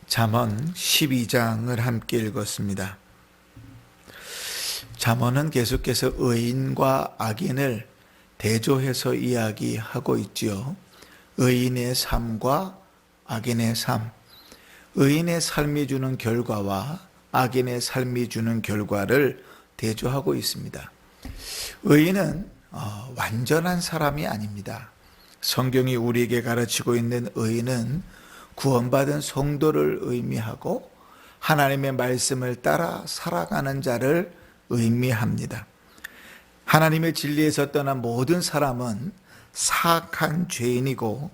잠언 12장을 함께 읽었습니다. 잠언은 계속해서 의인과 악인을 대조해서 이야기하고 있지요. 의인의 삶과 악인의 삶, 의인의 삶이 주는 결과와 악인의 삶이 주는 결과를 대조하고 있습니다. 의인은 완전한 사람이 아닙니다. 성경이 우리에게 가르치고 있는 의인은 구원받은 성도를 의미하고 하나님의 말씀을 따라 살아가는 자를 의미합니다. 하나님의 진리에서 떠난 모든 사람은 사악한 죄인이고,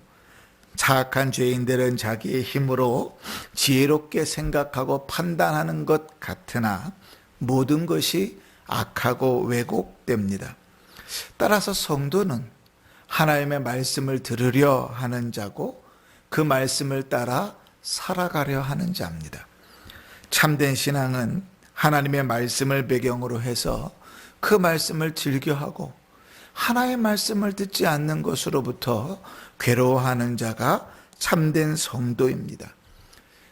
사악한 죄인들은 자기의 힘으로 지혜롭게 생각하고 판단하는 것 같으나 모든 것이 악하고 왜곡됩니다. 따라서 성도는 하나님의 말씀을 들으려 하는 자고 그 말씀을 따라 살아가려 하는 자입니다. 참된 신앙은 하나님의 말씀을 배경으로 해서 그 말씀을 즐겨하고 하나의 말씀을 듣지 않는 것으로부터 괴로워하는 자가 참된 성도입니다.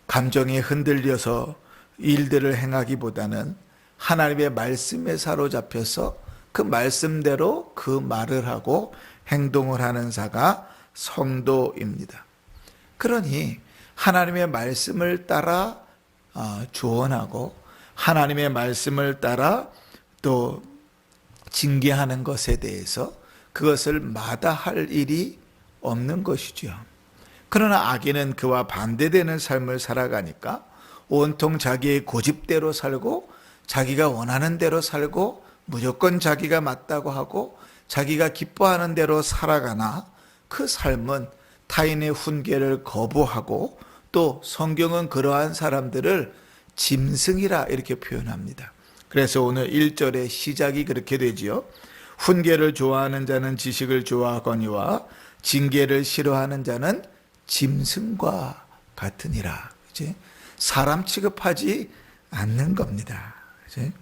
감정에 흔들려서 일들을 행하기보다는 하나님의 말씀에 사로잡혀서 그 말씀대로 그 말을 하고 행동을 하는 자가 성도입니다. 그러니 하나님의 말씀을 따라 조언하고 하나님의 말씀을 따라 또 징계하는 것에 대해서 그것을 마다할 일이 없는 것이죠. 그러나 악인은 그와 반대되는 삶을 살아가니까 온통 자기의 고집대로 살고 자기가 원하는 대로 살고 무조건 자기가 맞다고 하고 자기가 기뻐하는 대로 살아가나 그 삶은 타인의 훈계를 거부하고 또 성경은 그러한 사람들을 짐승이라 이렇게 표현합니다. 그래서 오늘 1절의 시작이 그렇게 되지요. 훈계를 좋아하는 자는 지식을 좋아하거니와 징계를 싫어하는 자는 짐승과 같으니라. 그치? 사람 취급하지 않는 겁니다. 그치?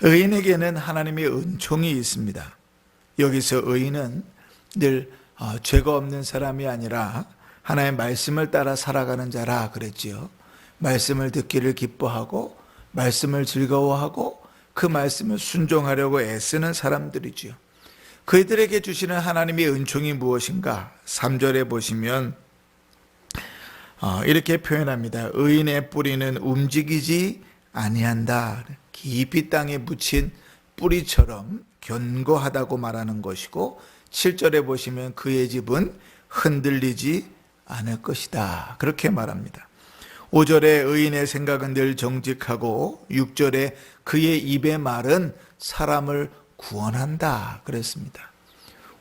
의인에게는 하나님의 은총이 있습니다. 여기서 의인은 늘 죄가 없는 사람이 아니라 하나님의 말씀을 따라 살아가는 자라 그랬지요. 말씀을 듣기를 기뻐하고 말씀을 즐거워하고 그 말씀을 순종하려고 애쓰는 사람들이지요. 그들에게 주시는 하나님의 은총이 무엇인가? 3절에 보시면 이렇게 표현합니다. 의인의 뿌리는 움직이지 아니한다. 깊이 땅에 묻힌 뿌리처럼 견고하다고 말하는 것이고 7절에 보시면 그의 집은 흔들리지 않을 것이다. 그렇게 말합니다. 5절에 의인의 생각은 늘 정직하고 6절에 그의 입의 말은 사람을 구원한다 그랬습니다.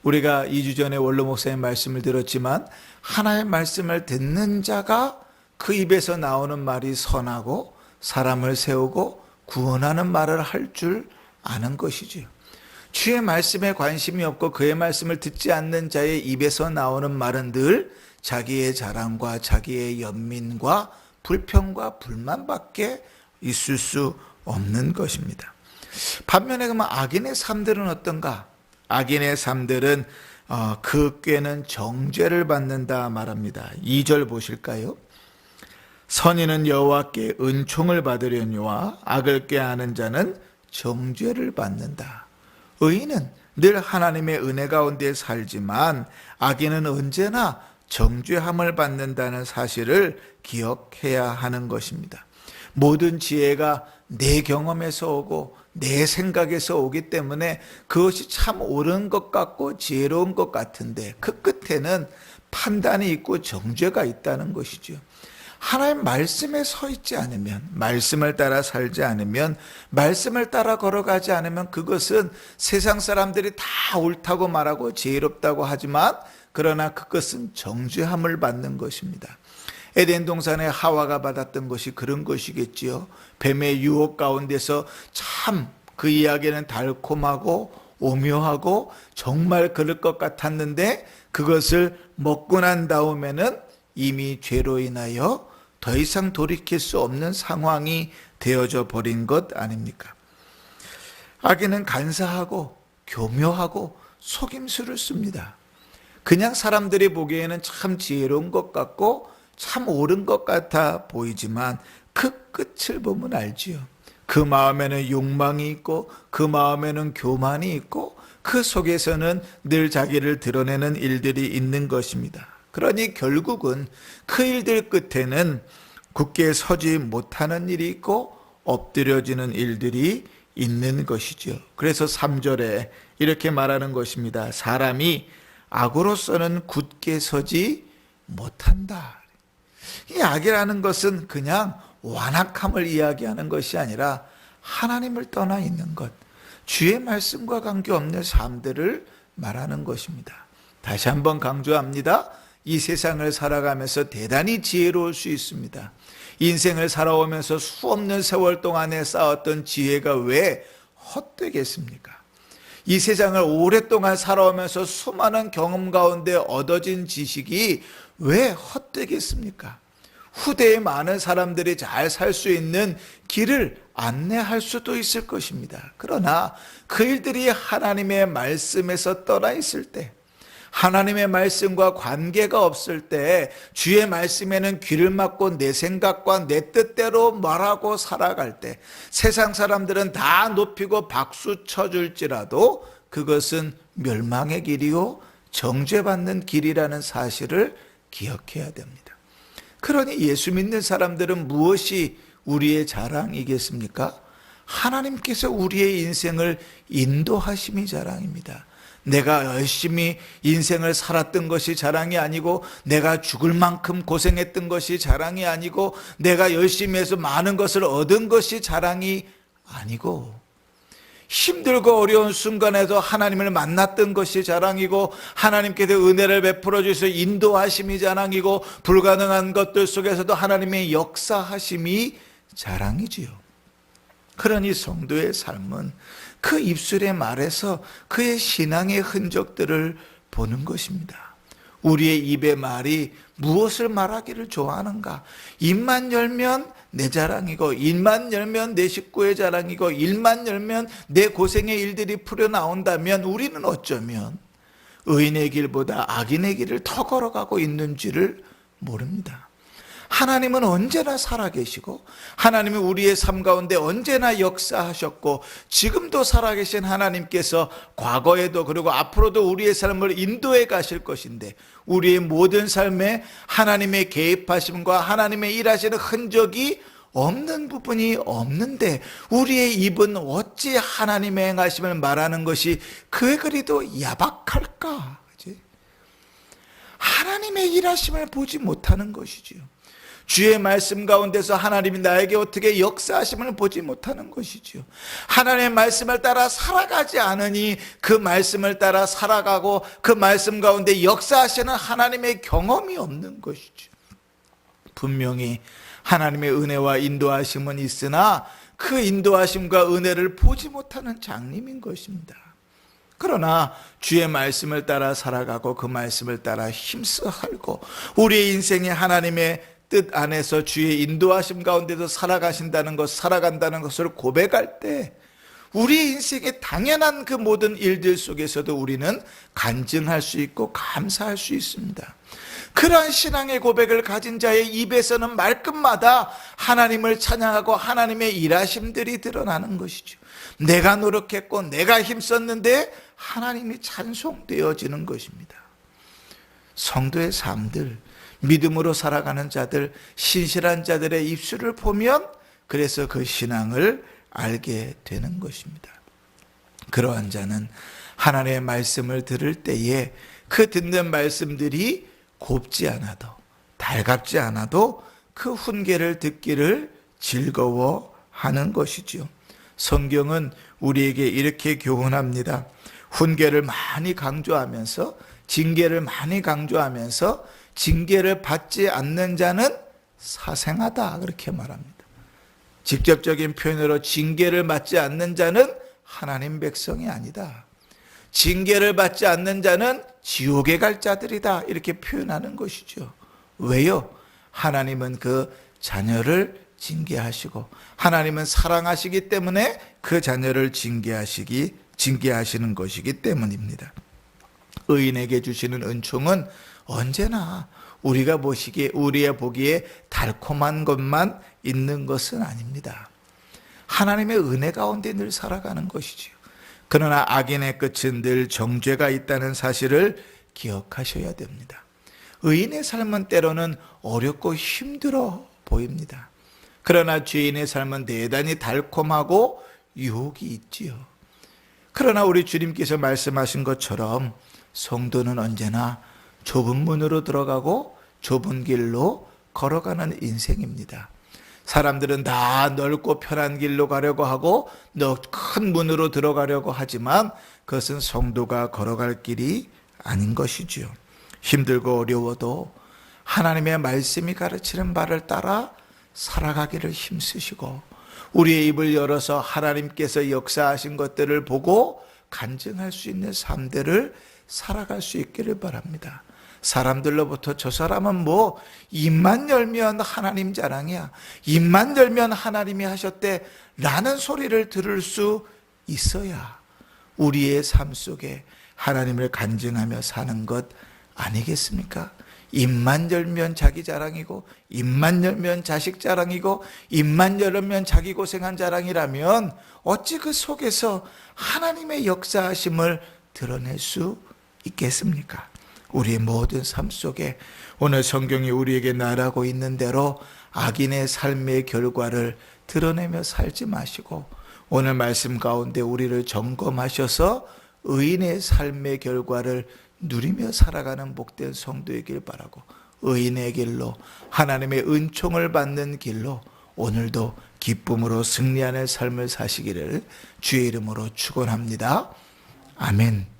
우리가 2주 전에 원로 목사의 말씀을 들었지만 하나의 말씀을 듣는 자가 그 입에서 나오는 말이 선하고 사람을 세우고 구원하는 말을 할 줄 아는 것이지요. 주의 말씀에 관심이 없고 그의 말씀을 듣지 않는 자의 입에서 나오는 말은 늘 자기의 자랑과 자기의 연민과 불평과 불만밖에 있을 수 없는 것입니다. 반면에 그러면 악인의 삶들은 어떤가? 악인의 삶들은 그 꾀는 정죄를 받는다 말합니다. 2절 보실까요? 선인은 여호와께 은총을 받으려니와 악을 꾀하는 자는 정죄를 받는다. 의인은 늘 하나님의 은혜 가운데 살지만 악인은 언제나 정죄함을 받는다는 사실을 기억해야 하는 것입니다. 모든 지혜가 내 경험에서 오고 내 생각에서 오기 때문에 그것이 참 옳은 것 같고 지혜로운 것 같은데 그 끝에는 판단이 있고 정죄가 있다는 것이죠. 하나님 말씀에 서 있지 않으면, 말씀을 따라 살지 않으면, 말씀을 따라 걸어가지 않으면 그것은 세상 사람들이 다 옳다고 말하고 지혜롭다고 하지만 그러나 그것은 정죄함을 받는 것입니다. 에덴 동산에 하와가 받았던 것이 그런 것이겠지요. 뱀의 유혹 가운데서 참 그 이야기는 달콤하고 오묘하고 정말 그럴 것 같았는데 그것을 먹고 난 다음에는 이미 죄로 인하여 더 이상 돌이킬 수 없는 상황이 되어져 버린 것 아닙니까? 악인은 간사하고 교묘하고 속임수를 씁니다. 그냥 사람들이 보기에는 참 지혜로운 것 같고 참 옳은 것 같아 보이지만 그 끝을 보면 알지요. 그 마음에는 욕망이 있고 그 마음에는 교만이 있고 그 속에서는 늘 자기를 드러내는 일들이 있는 것입니다. 그러니 결국은 그 일들 끝에는 굳게 서지 못하는 일이 있고 엎드려지는 일들이 있는 것이죠. 그래서 3절에 이렇게 말하는 것입니다. 사람이 악으로서는 굳게 서지 못한다. 이 악이라는 것은 그냥 완악함을 이야기하는 것이 아니라 하나님을 떠나 있는 것, 주의 말씀과 관계없는 삶들을 말하는 것입니다. 다시 한번 강조합니다. 이 세상을 살아가면서 대단히 지혜로울 수 있습니다. 인생을 살아오면서 수없는 세월 동안에 쌓았던 지혜가 왜 헛되겠습니까? 이 세상을 오랫동안 살아오면서 수많은 경험 가운데 얻어진 지식이 왜 헛되겠습니까? 후대에 많은 사람들이 잘 살 수 있는 길을 안내할 수도 있을 것입니다. 그러나 그 일들이 하나님의 말씀에서 떠나 있을 때, 하나님의 말씀과 관계가 없을 때, 주의 말씀에는 귀를 막고 내 생각과 내 뜻대로 말하고 살아갈 때, 세상 사람들은 다 높이고 박수 쳐줄지라도 그것은 멸망의 길이요 정죄받는 길이라는 사실을 기억해야 됩니다. 그러니 예수 믿는 사람들은 무엇이 우리의 자랑이겠습니까? 하나님께서 우리의 인생을 인도하심이 자랑입니다. 내가 열심히 인생을 살았던 것이 자랑이 아니고, 내가 죽을 만큼 고생했던 것이 자랑이 아니고, 내가 열심히 해서 많은 것을 얻은 것이 자랑이 아니고, 힘들고 어려운 순간에도 하나님을 만났던 것이 자랑이고, 하나님께서 은혜를 베풀어 주셔서 인도하심이 자랑이고, 불가능한 것들 속에서도 하나님의 역사하심이 자랑이지요. 그러니 성도의 삶은 그 입술의 말에서 그의 신앙의 흔적들을 보는 것입니다. 우리의 입의 말이 무엇을 말하기를 좋아하는가? 입만 열면 내 자랑이고, 입만 열면 내 식구의 자랑이고, 입만 열면 내 고생의 일들이 풀어나온다면 우리는 어쩌면 의인의 길보다 악인의 길을 더 걸어가고 있는지를 모릅니다. 하나님은 언제나 살아계시고, 하나님은 우리의 삶 가운데 언제나 역사하셨고, 지금도 살아계신 하나님께서 과거에도 그리고 앞으로도 우리의 삶을 인도해 가실 것인데, 우리의 모든 삶에 하나님의 개입하심과 하나님의 일하시는 흔적이 없는 부분이 없는데, 우리의 입은 어찌 하나님의 행하심을 말하는 것이 그에 그리도 야박할까? 하나님의 일하심을 보지 못하는 것이지요. 주의 말씀 가운데서 하나님이 나에게 어떻게 역사하심을 보지 못하는 것이지요. 하나님의 말씀을 따라 살아가지 않으니 그 말씀을 따라 살아가고 그 말씀 가운데 역사하시는 하나님의 경험이 없는 것이죠. 분명히 하나님의 은혜와 인도하심은 있으나 그 인도하심과 은혜를 보지 못하는 장님인 것입니다. 그러나 주의 말씀을 따라 살아가고 그 말씀을 따라 힘써 살고 우리의 인생에 하나님의 뜻 안에서 주의 인도하심 가운데서 살아가신다는 것, 살아간다는 것을 고백할 때 우리 인생의 당연한 그 모든 일들 속에서도 우리는 간증할 수 있고 감사할 수 있습니다. 그러한 신앙의 고백을 가진 자의 입에서는 말끝마다 하나님을 찬양하고 하나님의 일하심들이 드러나는 것이죠. 내가 노력했고 내가 힘썼는데 하나님이 찬송되어지는 것입니다. 성도의 삶들, 믿음으로 살아가는 자들, 신실한 자들의 입술을 보면 그래서 그 신앙을 알게 되는 것입니다. 그러한 자는 하나님의 말씀을 들을 때에 그 듣는 말씀들이 곱지 않아도, 달갑지 않아도 그 훈계를 듣기를 즐거워하는 것이죠. 성경은 우리에게 이렇게 교훈합니다. 훈계를 많이 강조하면서, 징계를 많이 강조하면서 징계를 받지 않는 자는 사생하다, 그렇게 말합니다. 직접적인 표현으로 징계를 받지 않는 자는 하나님 백성이 아니다. 징계를 받지 않는 자는 지옥에 갈 자들이다, 이렇게 표현하는 것이죠. 왜요? 하나님은 그 자녀를 징계하시고 하나님은 사랑하시기 때문에 그 자녀를 징계하시는 것이기 때문입니다. 의인에게 주시는 은총은 언제나 우리가 보기에 달콤한 것만 있는 것은 아닙니다. 하나님의 은혜 가운데 늘 살아가는 것이지요. 그러나 악인의 끝은 늘 정죄가 있다는 사실을 기억하셔야 됩니다. 의인의 삶은 때로는 어렵고 힘들어 보입니다. 그러나 죄인의 삶은 대단히 달콤하고 유혹이 있지요. 그러나 우리 주님께서 말씀하신 것처럼 성도는 언제나 좁은 문으로 들어가고 좁은 길로 걸어가는 인생입니다. 사람들은 다 넓고 편한 길로 가려고 하고 큰 문으로 들어가려고 하지만 그것은 성도가 걸어갈 길이 아닌 것이지요. 힘들고 어려워도 하나님의 말씀이 가르치는 바를 따라 살아가기를 힘쓰시고 우리의 입을 열어서 하나님께서 역사하신 것들을 보고 간증할 수 있는 삶들을 살아갈 수 있기를 바랍니다. 사람들로부터 저 사람은 뭐 입만 열면 하나님 자랑이야, 입만 열면 하나님이 하셨대 라는 소리를 들을 수 있어야 우리의 삶 속에 하나님을 간증하며 사는 것 아니겠습니까? 입만 열면 자기 자랑이고 입만 열면 자식 자랑이고 입만 열면 자기 고생한 자랑이라면 어찌 그 속에서 하나님의 역사하심을 드러낼 수 있겠습니까? 우리의 모든 삶 속에 오늘 성경이 우리에게 말하고 있는 대로 악인의 삶의 결과를 드러내며 살지 마시고 오늘 말씀 가운데 우리를 점검하셔서 의인의 삶의 결과를 누리며 살아가는 복된 성도이길 바라고 의인의 길로 하나님의 은총을 받는 길로 오늘도 기쁨으로 승리하는 삶을 사시기를 주의 이름으로 축원합니다. 아멘.